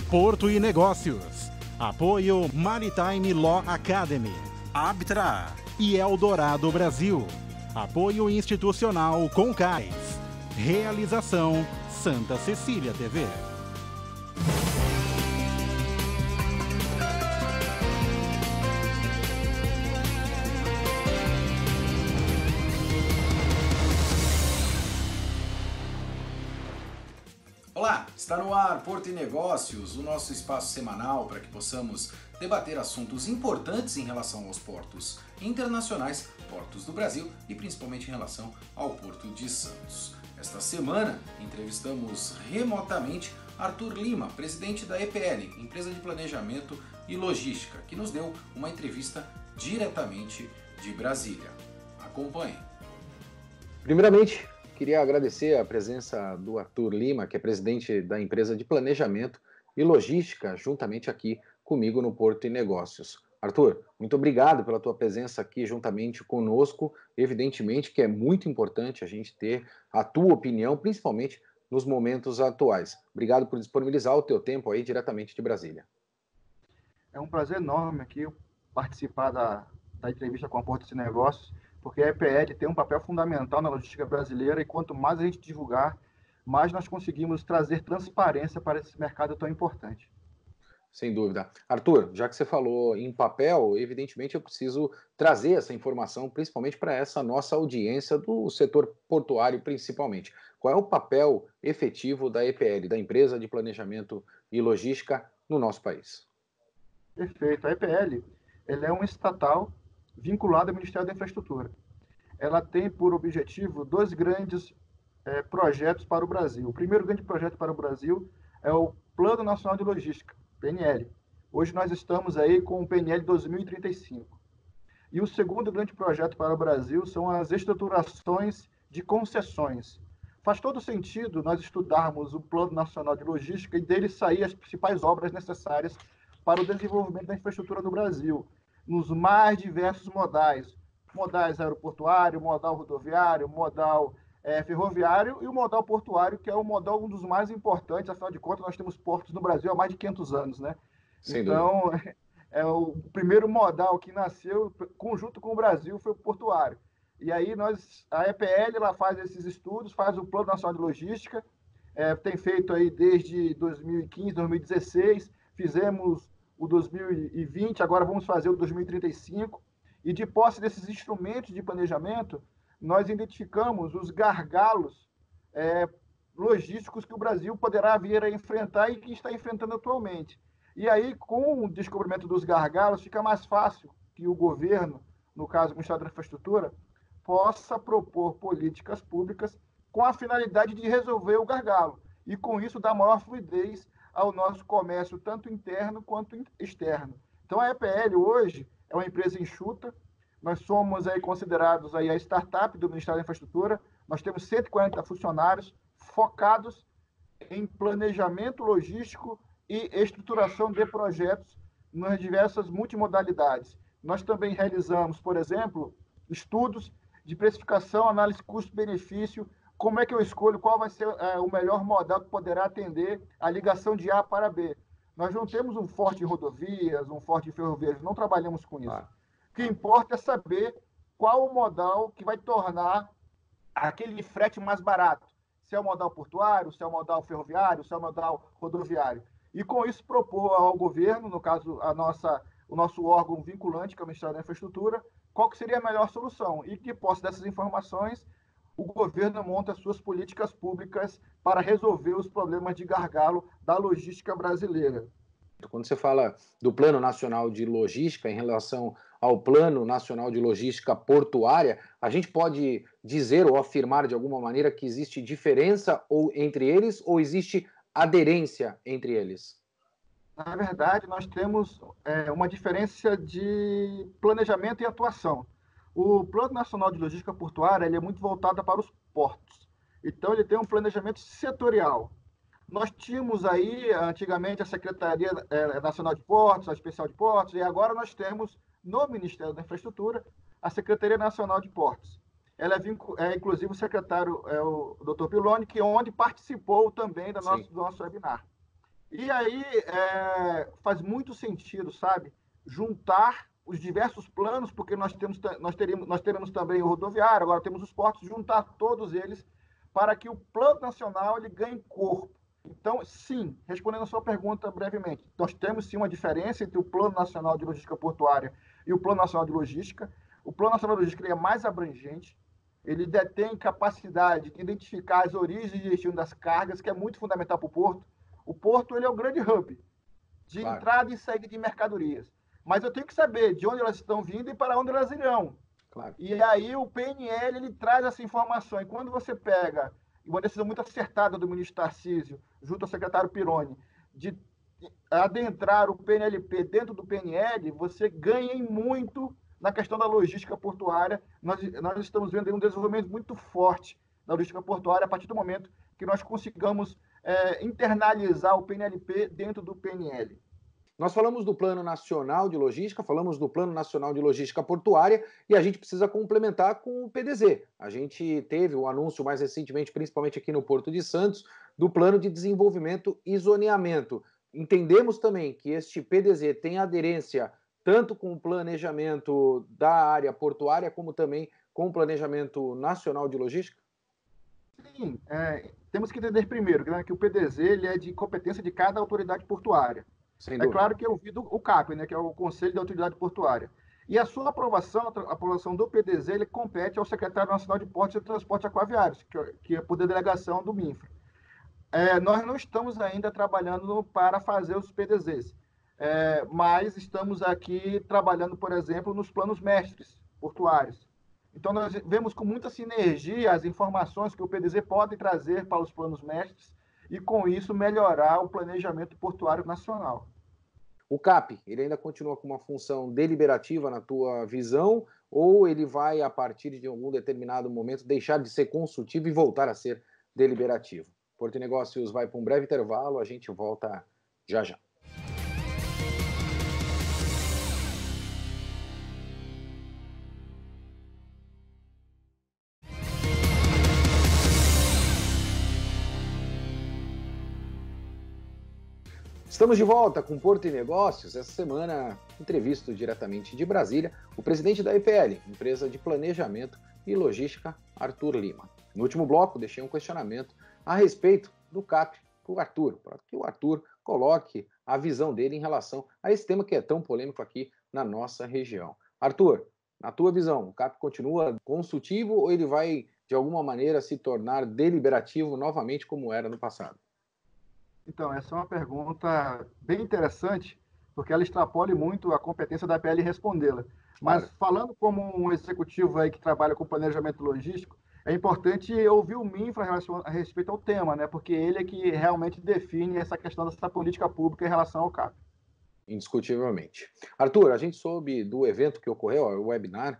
Porto e Negócios. Apoio Maritime Law Academy. Abtra e Eldorado Brasil. Apoio institucional Concais. Realização Santa Cecília TV. Olá, está no ar Porto e Negócios, o nosso espaço semanal para que possamos debater assuntos importantes em relação aos portos internacionais, portos do Brasil e principalmente em relação ao Porto de Santos. Esta semana entrevistamos remotamente Arthur Lima, presidente da EPL, Empresa de Planejamento e Logística, que nos deu uma entrevista diretamente de Brasília. Acompanhem. Primeiramente, queria agradecer a presença do Arthur Lima, que é presidente da Empresa de Planejamento e Logística, juntamente aqui comigo no Porto e Negócios. Arthur, muito obrigado pela tua presença aqui juntamente conosco. Evidentemente que é muito importante a gente ter a tua opinião, principalmente nos momentos atuais. Obrigado por disponibilizar o teu tempo aí diretamente de Brasília. É um prazer enorme aqui participar da entrevista com a Porto e Negócios, porque a EPL tem um papel fundamental na logística brasileira e quanto mais a gente divulgar, mais nós conseguimos trazer transparência para esse mercado tão importante. Sem dúvida. Arthur, já que você falou em papel, evidentemente eu preciso trazer essa informação, principalmente para essa nossa audiência do setor portuário, principalmente. Qual é o papel efetivo da EPL, da Empresa de Planejamento e Logística, no nosso país? Perfeito. A EPL ela é uma estatal vinculada ao Ministério da Infraestrutura. Ela tem por objetivo dois grandes projetos para o Brasil. O primeiro grande projeto para o Brasil é o Plano Nacional de Logística, PNL. Hoje nós estamos aí com o PNL 2035. E o segundo grande projeto para o Brasil são as estruturações de concessões. Faz todo sentido nós estudarmos o Plano Nacional de Logística e dele sair as principais obras necessárias para o desenvolvimento da infraestrutura do Brasil, nos mais diversos modais aeroportuário, modal rodoviário, modal ferroviário e o modal portuário, que é o modal um dos mais importantes, afinal de contas nós temos portos no Brasil há mais de 500 anos, né? Sem então, dúvida. O primeiro modal que nasceu conjunto com o Brasil foi o portuário. E aí a EPL ela faz esses estudos, faz o Plano Nacional de Logística, tem feito aí desde 2015, 2016, fizemos o 2020, agora vamos fazer o 2035, e de posse desses instrumentos de planejamento, nós identificamos os gargalos logísticos que o Brasil poderá vir a enfrentar e que está enfrentando atualmente. E aí, com o descobrimento dos gargalos, fica mais fácil que o governo, no caso o Ministério da Infraestrutura, possa propor políticas públicas com a finalidade de resolver o gargalo, e com isso dar maior fluidez ao nosso comércio, tanto interno quanto externo. Então, a EPL hoje é uma empresa enxuta, nós somos aí considerados aí a startup do Ministério da Infraestrutura, nós temos 140 funcionários focados em planejamento logístico e estruturação de projetos nas diversas multimodalidades. Nós também realizamos, por exemplo, estudos de precificação, análise custo-benefício, como é que eu escolho qual vai ser o melhor modal que poderá atender a ligação de A para B. Nós não temos um forte em rodovias, um forte em ferrovias, não trabalhamos com isso. O que importa é saber qual o modal que vai tornar aquele frete mais barato. Se é o modal portuário, se é o modal ferroviário, se é o modal rodoviário. E com isso propor ao governo, no caso o nosso órgão vinculante, que é o Ministério da Infraestrutura, qual que seria a melhor solução. E que posse dessas informações, o governo monta suas políticas públicas para resolver os problemas de gargalo da logística brasileira. Quando você fala do Plano Nacional de Logística em relação ao Plano Nacional de Logística Portuária, a gente pode dizer ou afirmar de alguma maneira que existe diferença entre eles ou existe aderência entre eles? Na verdade, nós temos uma diferença de planejamento e atuação. O Plano Nacional de Logística Portuária ele é muito voltado para os portos. Então, ele tem um planejamento setorial. Nós tínhamos aí, antigamente, a Secretaria Nacional de Portos, a Especial de Portos, e agora nós temos, no Ministério da Infraestrutura, a Secretaria Nacional de Portos. Ela inclusive, o secretário é o Dr. Piloni, onde participou também do nosso webinar. E aí faz muito sentido, sabe, juntar os diversos planos, porque nós teremos também o rodoviário, agora temos os portos, juntar todos eles para que o plano nacional ele ganhe corpo. Então, sim, respondendo a sua pergunta brevemente, nós temos sim uma diferença entre o Plano Nacional de Logística Portuária e o Plano Nacional de Logística. O Plano Nacional de Logística ele é mais abrangente, ele detém capacidade de identificar as origens e destino das cargas, que é muito fundamental para o porto. O porto ele é o grande hub de entrada e saída de mercadorias. Mas eu tenho que saber de onde elas estão vindo e para onde elas irão. Claro. E aí o PNL ele traz essa informação. E quando você pega uma decisão muito acertada do ministro Tarcísio, junto ao secretário Pironi, de adentrar o PNLP dentro do PNL, você ganha muito na questão da logística portuária. Nós estamos vendo um desenvolvimento muito forte da logística portuária a partir do momento que nós consigamos internalizar o PNLP dentro do PNL. Nós falamos do Plano Nacional de Logística, falamos do Plano Nacional de Logística Portuária e a gente precisa complementar com o PDZ. A gente teve o anúncio mais recentemente, principalmente aqui no Porto de Santos, do Plano de Desenvolvimento e Zoneamento. Entendemos também que este PDZ tem aderência tanto com o planejamento da área portuária como também com o planejamento nacional de logística? Sim, temos que entender primeiro que o PDZ ele é de competência de cada autoridade portuária. É claro que eu ouvido o CAP, né, que é o Conselho da Autoridade Portuária. E a sua aprovação, a aprovação do PDZ, ele compete ao Secretário Nacional de Portos e Transportes Aquaviários, que é por delegação do MINFRA. Nós não estamos ainda trabalhando para fazer os PDZs, mas estamos aqui trabalhando, por exemplo, nos planos mestres portuários. Então, nós vemos com muita sinergia as informações que o PDZ pode trazer para os planos mestres e, com isso, melhorar o planejamento portuário nacional. O CAP, ele ainda continua com uma função deliberativa na tua visão ou ele vai, a partir de algum determinado momento, deixar de ser consultivo e voltar a ser deliberativo? Porto e Negócios vai para um breve intervalo, a gente volta já já. Estamos de volta com Porto e Negócios. Essa semana, entrevisto diretamente de Brasília o presidente da EPL, Empresa de Planejamento e Logística, Arthur Lima. No último bloco, deixei um questionamento a respeito do CAP para o Arthur, para que o Arthur coloque a visão dele em relação a esse tema que é tão polêmico aqui na nossa região. Arthur, na tua visão, o CAP continua consultivo ou ele vai, de alguma maneira, se tornar deliberativo novamente como era no passado? Então, essa é uma pergunta bem interessante, porque ela extrapola muito a competência da PL respondê-la. Mas, falando como um executivo aí que trabalha com planejamento logístico, é importante ouvir o MINFRA a respeito ao tema, né? Porque ele é que realmente define essa questão dessa política pública em relação ao CAP. Indiscutivelmente. Arthur, a gente soube do evento que ocorreu, o webinar,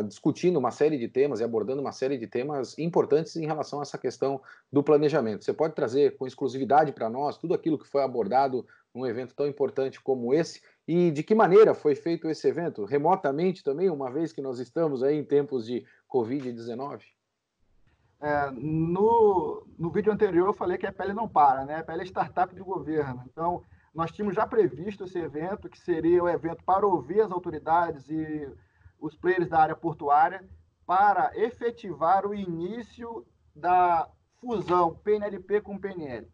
discutindo uma série de temas e abordando uma série de temas importantes em relação a essa questão do planejamento. Você pode trazer com exclusividade para nós tudo aquilo que foi abordado num evento tão importante como esse e de que maneira foi feito esse evento? Remotamente também, uma vez que nós estamos aí em tempos de Covid-19? No vídeo anterior eu falei que a EPL não para, né? A EPL é startup do governo. Então, nós tínhamos já previsto esse evento, que seria o evento para ouvir as autoridades e os players da área portuária para efetivar o início da fusão PNLP com PNL.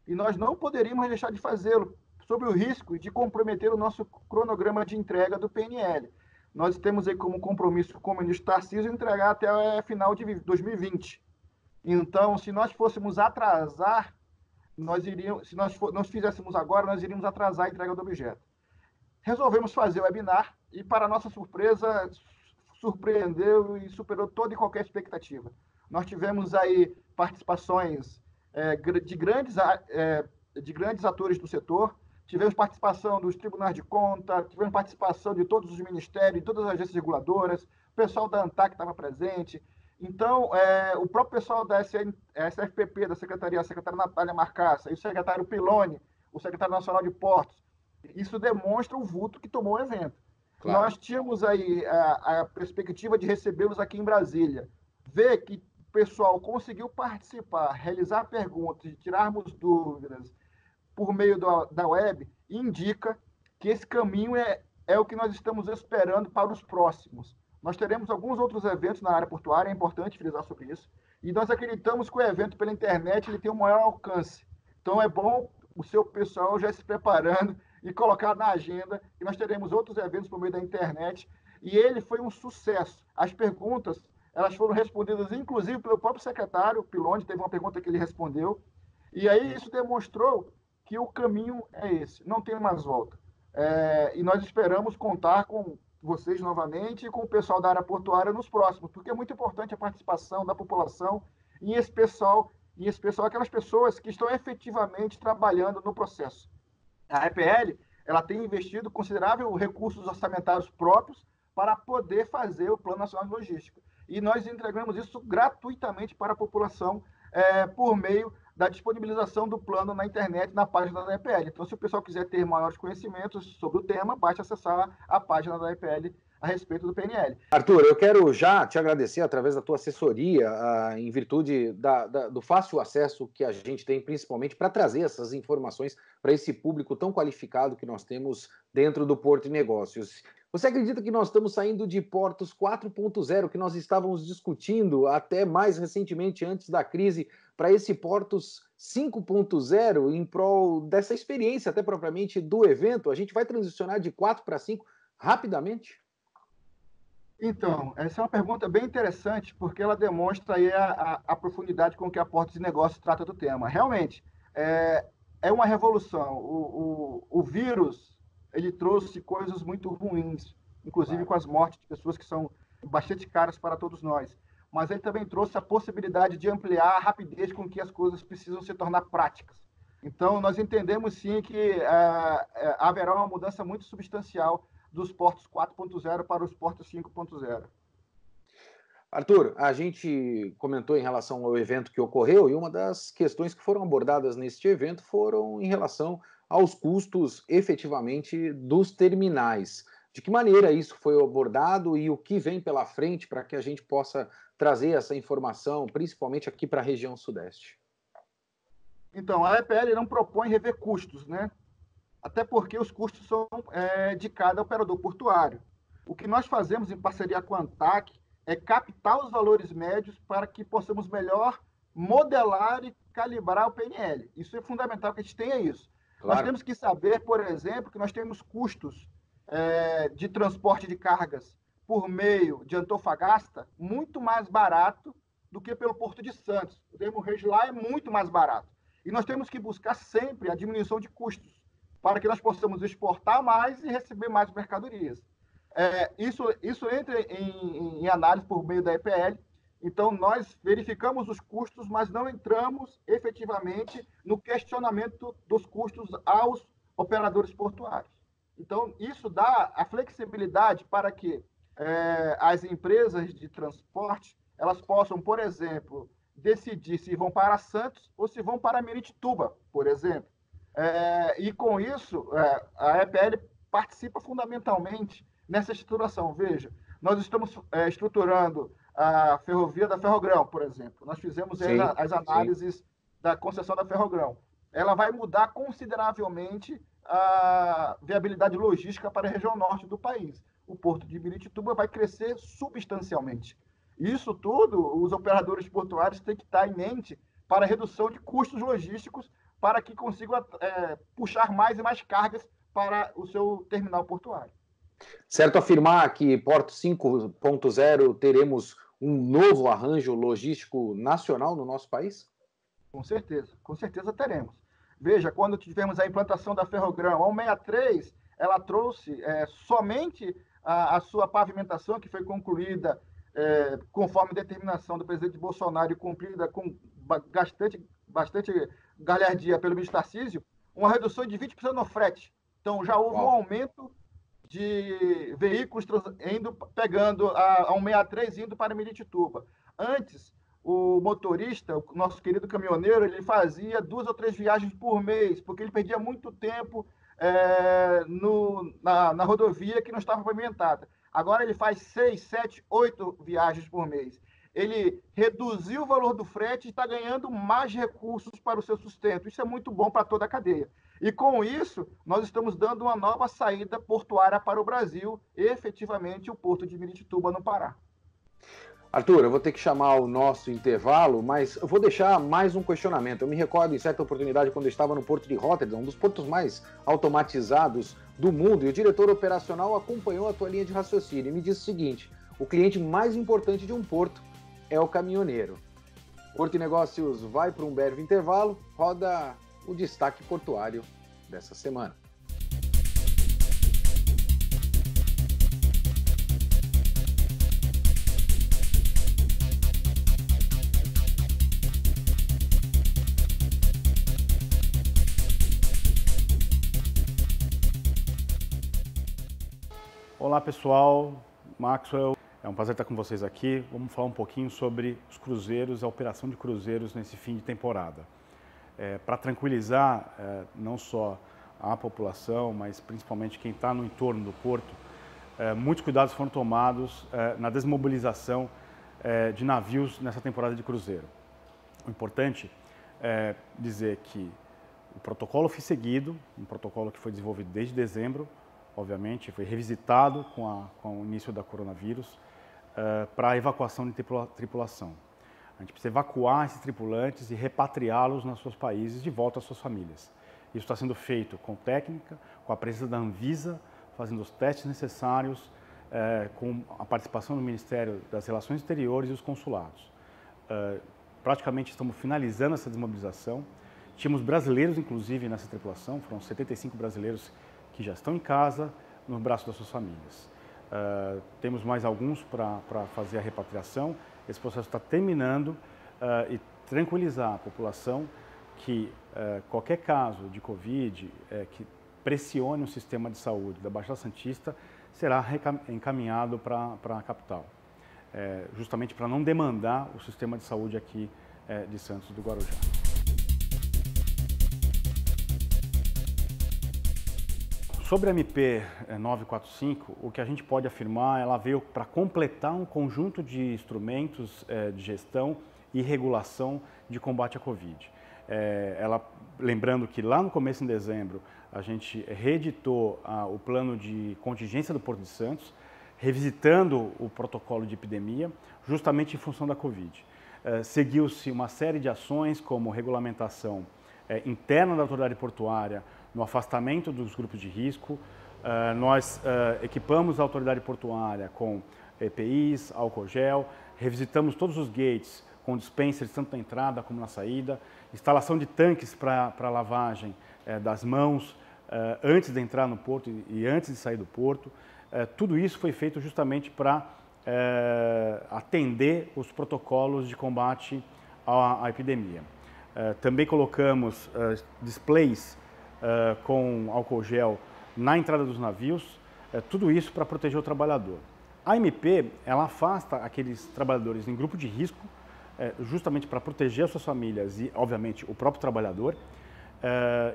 E nós não poderíamos deixar de fazê-lo, sob o risco de comprometer o nosso cronograma de entrega do PNL. Nós temos aí como compromisso com o ministro Tarcísio entregar até final de 2020. Então, se nós fôssemos atrasar, se nós fizéssemos agora, nós iríamos atrasar a entrega do objeto. Resolvemos fazer o webinar e, para nossa surpresa, surpreendeu e superou toda e qualquer expectativa. Nós tivemos aí participações de grandes atores do setor, tivemos participação dos tribunais de conta, tivemos participação de todos os ministérios, de todas as agências reguladoras, o pessoal da ANTAC estava presente. Então, o próprio pessoal da SFPP, da Secretaria, a secretária Natália Marcassa, e o secretário Piloni, o secretário nacional de Portos, isso demonstra o vulto que tomou o evento. Claro. Nós tínhamos aí a perspectiva de recebê-los aqui em Brasília, ver que o pessoal conseguiu participar, realizar perguntas, tirarmos dúvidas, por meio da web, indica que esse caminho é o que nós estamos esperando para os próximos. Nós teremos alguns outros eventos na área portuária, é importante frisar sobre isso, e nós acreditamos que o evento pela internet ele tem um maior alcance. Então é bom o seu pessoal já se preparando e colocar na agenda, que nós teremos outros eventos por meio da internet, e ele foi um sucesso. As perguntas, elas foram respondidas, inclusive, pelo próprio secretário Piloni, teve uma pergunta que ele respondeu, e aí isso demonstrou que o caminho é esse, não tem mais volta. E nós esperamos contar com vocês novamente e com o pessoal da área portuária nos próximos, porque é muito importante a participação da população, em especial aquelas pessoas que estão efetivamente trabalhando no processo. A EPL ela tem investido considerável recursos orçamentários próprios para poder fazer o Plano Nacional de Logística. E nós entregamos isso gratuitamente para a população por meio da disponibilização do plano na internet, na página da EPL. Então, se o pessoal quiser ter maiores conhecimentos sobre o tema, basta acessar a página da EPL a respeito do PNL. Arthur, eu quero já te agradecer através da tua assessoria, em virtude do fácil acesso que a gente tem, principalmente para trazer essas informações para esse público tão qualificado que nós temos dentro do Porto e Negócios. Você acredita que nós estamos saindo de portos 4.0, que nós estávamos discutindo até mais recentemente, antes da crise, para esse portos 5.0, em prol dessa experiência, até propriamente do evento? A gente vai transicionar de 4 para 5 rapidamente? Então, essa é uma pergunta bem interessante, porque ela demonstra aí a profundidade com que a Portos de Negócios trata do tema. Realmente, é uma revolução. O vírus, ele trouxe coisas muito ruins, inclusive com as mortes de pessoas que são bastante caras para todos nós. Mas ele também trouxe a possibilidade de ampliar a rapidez com que as coisas precisam se tornar práticas. Então, nós entendemos sim que haverá uma mudança muito substancial dos portos 4.0 para os portos 5.0. Arthur, a gente comentou em relação ao evento que ocorreu e uma das questões que foram abordadas neste evento foram em relação aos custos efetivamente dos terminais. De que maneira isso foi abordado e o que vem pela frente para que a gente possa trazer essa informação, principalmente aqui para a região sudeste? Então, a EPL não propõe rever custos, né? Até porque os custos são de cada operador portuário. O que nós fazemos em parceria com a ANTAC é captar os valores médios para que possamos melhor modelar e calibrar o PNL. Isso é fundamental que a gente tenha isso. Claro. Nós temos que saber, por exemplo, que nós temos custos de transporte de cargas por meio de Antofagasta muito mais barato do que pelo Porto de Santos. O termo Reis lá é muito mais barato. E nós temos que buscar sempre a diminuição de custos, para que nós possamos exportar mais e receber mais mercadorias. Isso entra em análise por meio da EPL. Então, nós verificamos os custos, mas não entramos efetivamente no questionamento dos custos aos operadores portuários. Então, isso dá a flexibilidade para que as empresas de transporte elas possam, por exemplo, decidir se vão para Santos ou se vão para Miritituba, por exemplo. E com isso, a EPL participa fundamentalmente nessa estruturação. Veja, nós estamos estruturando a ferrovia da Ferrogrão, por exemplo. Nós fizemos as análises da concessão da Ferrogrão. Ela vai mudar consideravelmente a viabilidade logística para a região norte do país. O porto de Miritituba vai crescer substancialmente. Isso tudo, os operadores portuários têm que estar em mente para a redução de custos logísticos, para que consigam puxar mais e mais cargas para o seu terminal portuário. Certo afirmar que Porto 5.0 teremos um novo arranjo logístico nacional no nosso país? Com certeza teremos. Veja, quando tivemos a implantação da Ferrogrão, a 163, ela trouxe somente a sua pavimentação, que foi concluída conforme determinação do presidente Bolsonaro e cumprida com bastante galhardia pelo ministro Tarcísio, uma redução de 20% no frete. Então, já houve um aumento de veículos pegando a 163 indo para Miritituba. Antes, o motorista, o nosso querido caminhoneiro, ele fazia 2 ou 3 viagens por mês, porque ele perdia muito tempo na rodovia que não estava pavimentada. Agora ele faz 6, 7, 8 viagens por mês. ele reduziu o valor do frete e está ganhando mais recursos para o seu sustento. Isso é muito bom para toda a cadeia. E com isso, nós estamos dando uma nova saída portuária para o Brasil, efetivamente o Porto de Miritituba, no Pará. Arthur, eu vou ter que chamar o nosso intervalo, mas eu vou deixar mais um questionamento. Eu me recordo em certa oportunidade quando eu estava no Porto de Rotterdam, um dos portos mais automatizados do mundo, e o diretor operacional acompanhou a tua linha de raciocínio e me disse o seguinte: o cliente mais importante de um porto é o caminhoneiro. Porto e Negócios vai para um breve intervalo, roda o destaque portuário dessa semana. Olá pessoal, Maxwell, é um prazer estar com vocês aqui. Vamos falar um pouquinho sobre os cruzeiros, a operação de cruzeiros nesse fim de temporada. Para tranquilizar não só a população, mas principalmente quem está no entorno do porto, muitos cuidados foram tomados na desmobilização de navios nessa temporada de cruzeiro. O importante é dizer que o protocolo foi seguido, um protocolo que foi desenvolvido desde dezembro, obviamente, foi revisitado com o início da coronavírus para a evacuação de tripulação. A gente precisa evacuar esses tripulantes e repatriá-los nos seus países de volta às suas famílias. Isso está sendo feito com técnica, com a presença da Anvisa, fazendo os testes necessários, com a participação do Ministério das Relações Exteriores e os consulados. Praticamente estamos finalizando essa desmobilização. Tínhamos brasileiros, inclusive, nessa tripulação, foram 75 brasileiros que já estão em casa, no braço das suas famílias. Temos mais alguns para fazer a repatriação. Esse processo está terminando e tranquilizar a população que qualquer caso de Covid que pressione o sistema de saúde da Baixada Santista será encaminhado para a capital, justamente para não demandar o sistema de saúde aqui de Santos do Guarujá. Sobre a MP 945, o que a gente pode afirmar, ela veio para completar um conjunto de instrumentos de gestão e regulação de combate à Covid. Lembrando que lá no começo de dezembro, a gente reeditou o plano de contingência do Porto de Santos, revisitando o protocolo de epidemia, justamente em função da Covid. Seguiu-se uma série de ações, como regulamentação interna da autoridade portuária, no afastamento dos grupos de risco. Nós equipamos a autoridade portuária com EPIs, álcool gel, revisitamos todos os gates com dispensers tanto na entrada como na saída, instalação de tanques para lavagem das mãos antes de entrar no porto e antes de sair do porto. Tudo isso foi feito justamente para atender os protocolos de combate à epidemia. Também colocamos displays com álcool gel na entrada dos navios, tudo isso para proteger o trabalhador. A MP, ela afasta aqueles trabalhadores em grupo de risco, justamente para proteger as suas famílias e, obviamente, o próprio trabalhador,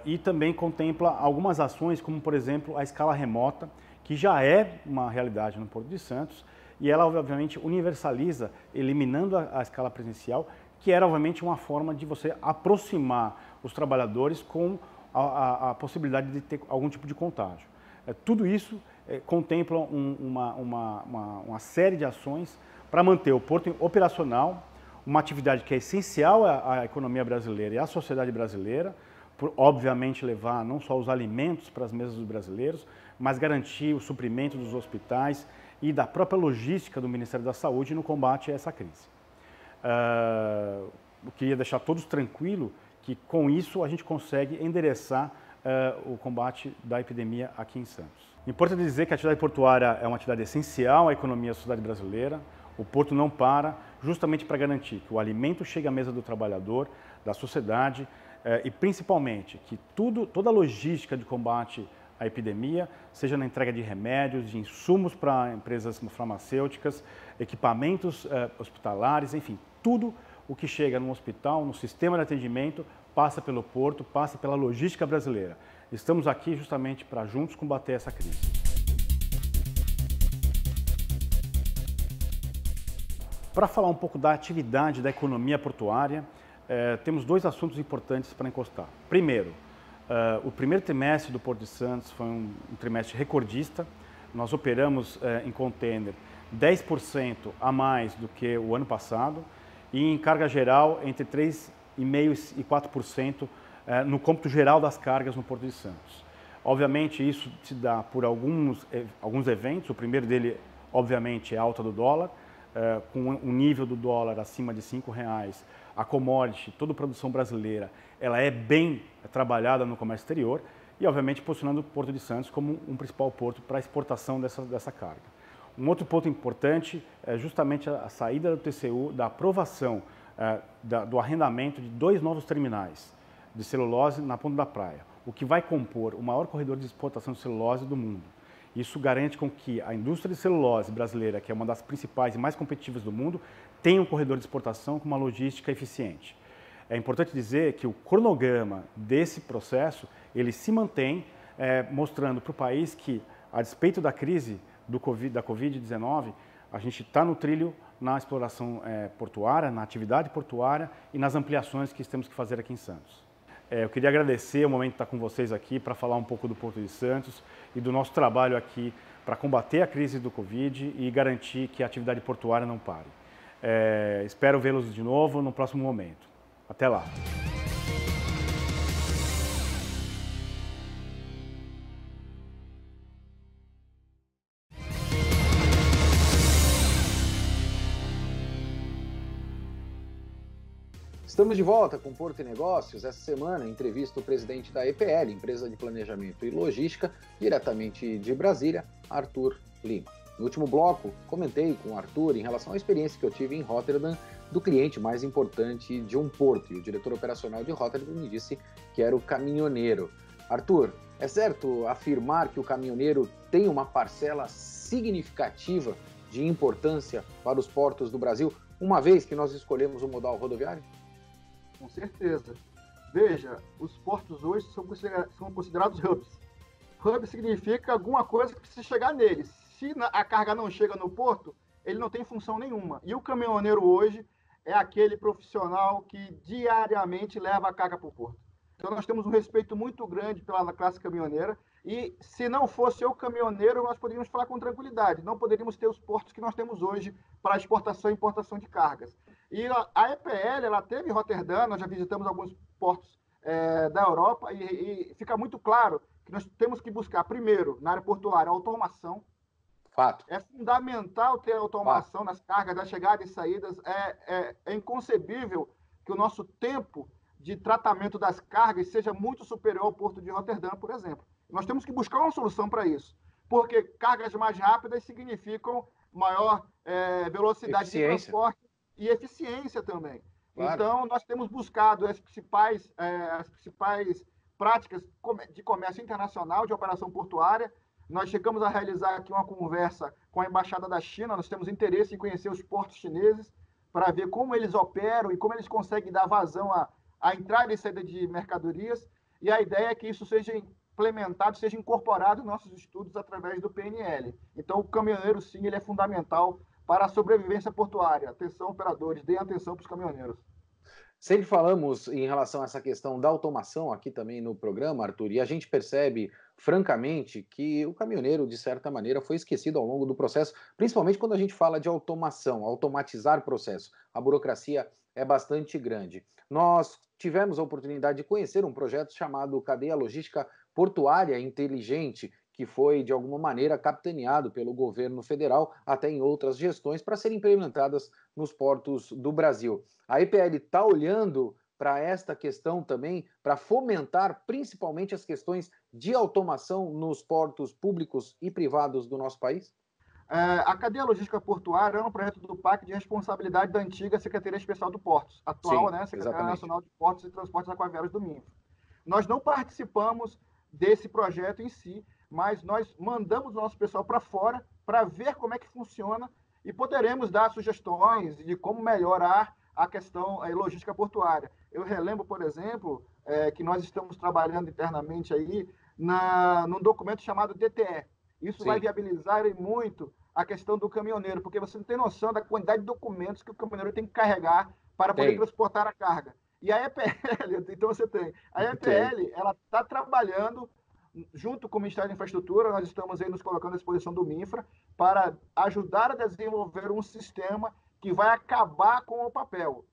e também contempla algumas ações, como, por exemplo, a escala remota, que já é uma realidade no Porto de Santos, e ela, obviamente, universaliza, eliminando a escala presencial, que era, obviamente, uma forma de você aproximar os trabalhadores com a possibilidade de ter algum tipo de contágio. Tudo isso contempla uma série de ações para manter o porto operacional, uma atividade que é essencial à economia brasileira e à sociedade brasileira, por, obviamente, levar não só os alimentos para as mesas dos brasileiros, mas garantir o suprimento dos hospitais e da própria logística do Ministério da Saúde no combate a essa crise. Eu queria deixar todos tranquilos que com isso a gente consegue endereçar o combate da epidemia aqui em Santos. Importante dizer que a atividade portuária é uma atividade essencial à economia e à sociedade brasileira. O porto não para, justamente para garantir que o alimento chegue à mesa do trabalhador, da sociedade e principalmente que toda a logística de combate à epidemia, seja na entrega de remédios, de insumos para empresas farmacêuticas, equipamentos hospitalares, enfim, tudo o que chega no hospital, no sistema de atendimento, passa pelo porto, passa pela logística brasileira. Estamos aqui justamente para juntos combater essa crise. Para falar um pouco da atividade da economia portuária, temos dois assuntos importantes para encostar. Primeiro, o primeiro trimestre do Porto de Santos foi um trimestre recordista. Nós operamos em container 10% a mais do que o ano passado e em carga geral entre 3,5% e 4% no cômputo geral das cargas no Porto de Santos. Obviamente isso se dá por alguns eventos. O primeiro dele, obviamente, é a alta do dólar, com um nível do dólar acima de R$5, a commodity, toda a produção brasileira, ela é bem trabalhada no comércio exterior e, obviamente, posicionando o Porto de Santos como um principal porto para a exportação dessa carga. Um outro ponto importante é justamente a saída do TCU, da aprovação do arrendamento de 2 novos terminais de celulose na Ponta da Praia, o que vai compor o maior corredor de exportação de celulose do mundo. Isso garante com que a indústria de celulose brasileira, que é uma das principais e mais competitivas do mundo, tenha um corredor de exportação com uma logística eficiente. É importante dizer que o cronograma desse processo, ele se mantém, mostrando para o país que, a despeito da crise da Covid-19, a gente está no trilho na exploração portuária, na atividade portuária e nas ampliações que temos que fazer aqui em Santos. Eu queria agradecer o momento de estar com vocês aqui para falar um pouco do Porto de Santos e do nosso trabalho aqui para combater a crise do Covid e garantir que a atividade portuária não pare. Espero vê-los de novo no próximo momento. Até lá! Estamos de volta com Porto e Negócios. Essa semana, entrevista o presidente da EPL, Empresa de Planejamento e Logística, diretamente de Brasília, Arthur Lima. No último bloco, comentei com o Arthur em relação à experiência que eu tive em Rotterdam do cliente mais importante de um porto. E o diretor operacional de Rotterdam me disse que era o caminhoneiro. Arthur, é certo afirmar que o caminhoneiro tem uma parcela significativa de importância para os portos do Brasil, uma vez que nós escolhemos o modal rodoviário? Com certeza. Veja, os portos hoje são considerados hubs. Hub significa alguma coisa que precisa chegar neles. Se a carga não chega no porto, ele não tem função nenhuma. E o caminhoneiro hoje é aquele profissional que diariamente leva a carga para o porto. Então nós temos um respeito muito grande pela classe caminhoneira e se não fosse o caminhoneiro, nós poderíamos falar com tranquilidade. Não poderíamos ter os portos que nós temos hoje para exportação e importação de cargas. E a EPL, ela teve em Roterdã, nós já visitamos alguns portos da Europa e fica muito claro que nós temos que buscar, primeiro, na área portuária, automação. Fato. É fundamental ter automação nas cargas, das chegadas e saídas. É inconcebível que o nosso tempo de tratamento das cargas seja muito superior ao porto de Roterdã, por exemplo. Nós temos que buscar uma solução para isso, porque cargas mais rápidas significam maior velocidade de transporte e eficiência também. Claro. Então, nós temos buscado as principais práticas de comércio internacional, de operação portuária. Nós chegamos a realizar aqui uma conversa com a Embaixada da China, nós temos interesse em conhecer os portos chineses para ver como eles operam e como eles conseguem dar vazão à entrada e saída de mercadorias. E a ideia é que isso seja implementado, seja incorporado em nossos estudos através do PNL. Então, o caminhoneiro, sim, ele é fundamental para a sobrevivência portuária. Atenção, operadores, deem atenção para os caminhoneiros. Sempre falamos em relação a essa questão da automação aqui também no programa, Arthur, e a gente percebe, francamente, que o caminhoneiro, de certa maneira, foi esquecido ao longo do processo, principalmente quando a gente fala de automação, automatizar processo. A burocracia é bastante grande. Nós tivemos a oportunidade de conhecer um projeto chamado Cadeia Logística Portuária Inteligente, que foi, de alguma maneira, capitaneado pelo governo federal, até em outras gestões, para serem implementadas nos portos do Brasil. A EPL está olhando para esta questão também, para fomentar principalmente as questões de automação nos portos públicos e privados do nosso país? A cadeia logística portuária é um projeto do PAC de responsabilidade da antiga Secretaria Especial do Portos, atual, né, Secretaria Nacional de Portos e Transportes Aquaviários do MINF. Nós não participamos desse projeto em si, mas nós mandamos o nosso pessoal para fora para ver como é que funciona e poderemos dar sugestões de como melhorar a questão logística portuária. Eu relembro, por exemplo, que nós estamos trabalhando internamente aí num documento chamado DTE. Isso vai viabilizar muito a questão do caminhoneiro, porque você não tem noção da quantidade de documentos que o caminhoneiro tem que carregar para poder transportar a carga. E a EPL, então você tem. A EPL, ela está trabalhando junto com o Ministério da Infraestrutura, nós estamos aí nos colocando à disposição do MINFRA para ajudar a desenvolver um sistema que vai acabar com o papel.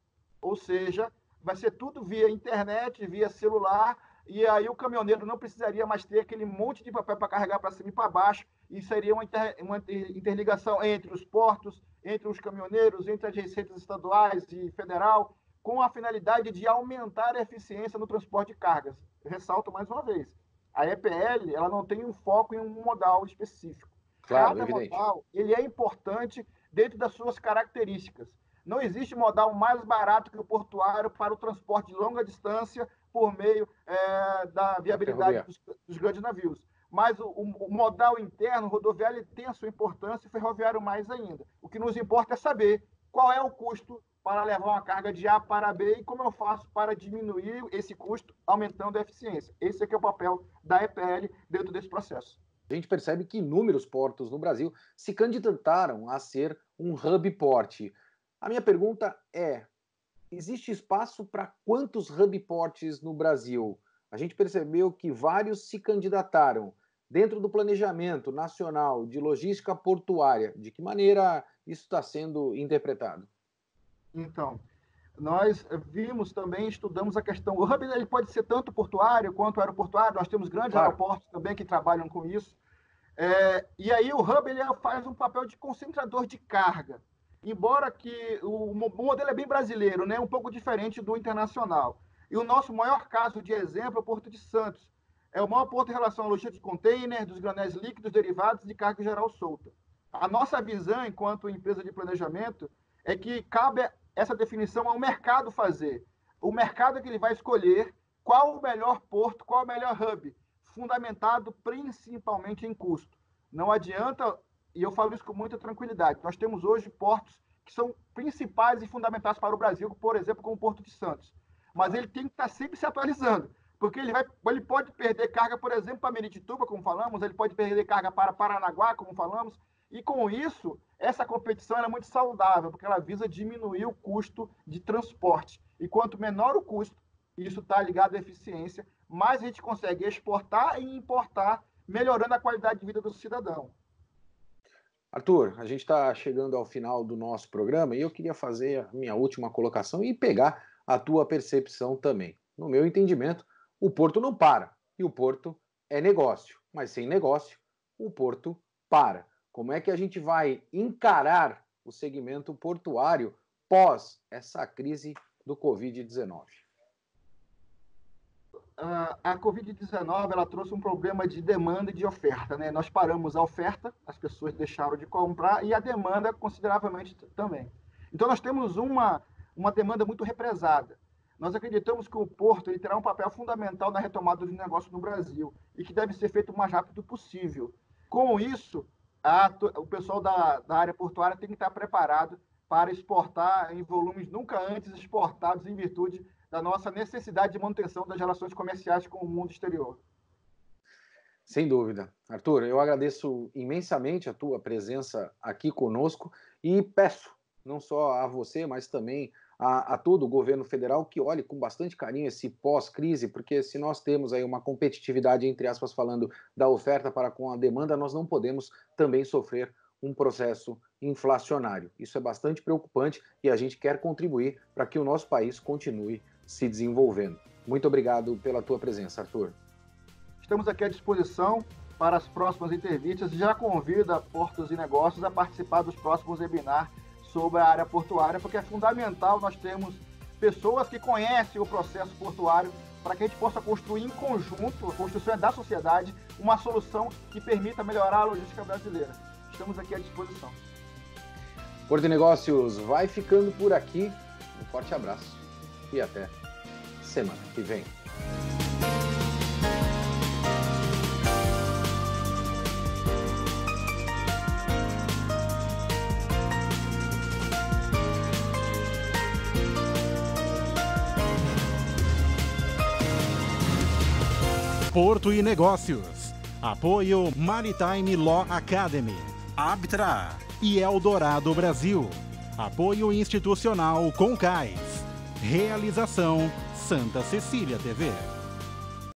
Ou seja, vai ser tudo via internet, via celular, e aí o caminhoneiro não precisaria mais ter aquele monte de papel para carregar para cima e para baixo, e seria uma interligação entre os portos, entre os caminhoneiros, entre as receitas estaduais e federal, com a finalidade de aumentar a eficiência no transporte de cargas. Eu ressalto mais uma vez, a EPL ela não tem um foco em um modal específico. Claro, Cada evidente. modal ele é importante dentro das suas características. Não existe modal mais barato que o portuário para o transporte de longa distância por meio da viabilidade dos grandes navios. Mas o modal interno, rodoviário, tem a sua importância e ferroviário mais ainda. O que nos importa é saber qual é o custo para levar uma carga de A para B e como eu faço para diminuir esse custo, aumentando a eficiência. Esse é que é o papel da EPL dentro desse processo. A gente percebe que inúmeros portos no Brasil se candidataram a ser um hub port. A minha pergunta é, existe espaço para quantos hub ports no Brasil? A gente percebeu que vários se candidataram. Dentro do planejamento nacional de logística portuária, de que maneira isso está sendo interpretado? Então, nós vimos também, estudamos a questão, o hub ele pode ser tanto portuário quanto aeroportuário, nós temos grandes aeroportos também que trabalham com isso, e aí o hub ele faz um papel de concentrador de carga, embora que o modelo é bem brasileiro, né, um pouco diferente do internacional. E o nosso maior caso de exemplo é o Porto de Santos, é o maior porto em relação à logística de container, dos granéis líquidos, derivados de carga geral solta. A nossa visão, enquanto empresa de planejamento, é que cabe essa definição ao mercado fazer. O mercado é que ele vai escolher qual o melhor porto, qual o melhor hub, fundamentado principalmente em custo. Não adianta, e eu falo isso com muita tranquilidade, nós temos hoje portos que são principais e fundamentais para o Brasil, por exemplo, como o Porto de Santos. Mas ele tem que estar sempre se atualizando, porque ele pode perder carga, por exemplo, para Miritituba, como falamos, ele pode perder carga para Paranaguá, como falamos, e com isso, essa competição é muito saudável, porque ela visa diminuir o custo de transporte. E quanto menor o custo, isso está ligado à eficiência, mais a gente consegue exportar e importar, melhorando a qualidade de vida do cidadão. Arthur, a gente está chegando ao final do nosso programa e eu queria fazer a minha última colocação e pegar a tua percepção também. No meu entendimento, o porto não para, e o porto é negócio, mas sem negócio, o porto para. Como é que a gente vai encarar o segmento portuário pós essa crise do Covid-19? A Covid-19 ela trouxe um problema de demanda e de oferta, né? Nós paramos a oferta, as pessoas deixaram de comprar, e a demanda consideravelmente também. Então nós temos uma demanda muito represada. Nós acreditamos que o porto ele terá um papel fundamental na retomada dos negócios no Brasil e que deve ser feito o mais rápido possível. Com isso, o pessoal da área portuária tem que estar preparado para exportar em volumes nunca antes exportados em virtude da nossa necessidade de manutenção das relações comerciais com o mundo exterior. Sem dúvida. Arthur, eu agradeço imensamente a tua presença aqui conosco e peço, não só a você, mas também a todo o governo federal que olhe com bastante carinho esse pós-crise, porque se nós temos aí uma competitividade, entre aspas, falando da oferta para com a demanda, nós não podemos também sofrer um processo inflacionário. Isso é bastante preocupante e a gente quer contribuir para que o nosso país continue se desenvolvendo. Muito obrigado pela tua presença, Arthur. Estamos aqui à disposição para as próximas entrevistas e já convido a Portos e Negócios a participar dos próximos webinars sobre a área portuária, porque é fundamental nós termos pessoas que conhecem o processo portuário para que a gente possa construir em conjunto, a construção da sociedade, uma solução que permita melhorar a logística brasileira. Estamos aqui à disposição. Porto e Negócios vai ficando por aqui. Um forte abraço e até semana que vem. Porto e Negócios. Apoio Maritime Law Academy. Arbitra e Eldorado Brasil. Apoio institucional Concais. Realização Santa Cecília TV.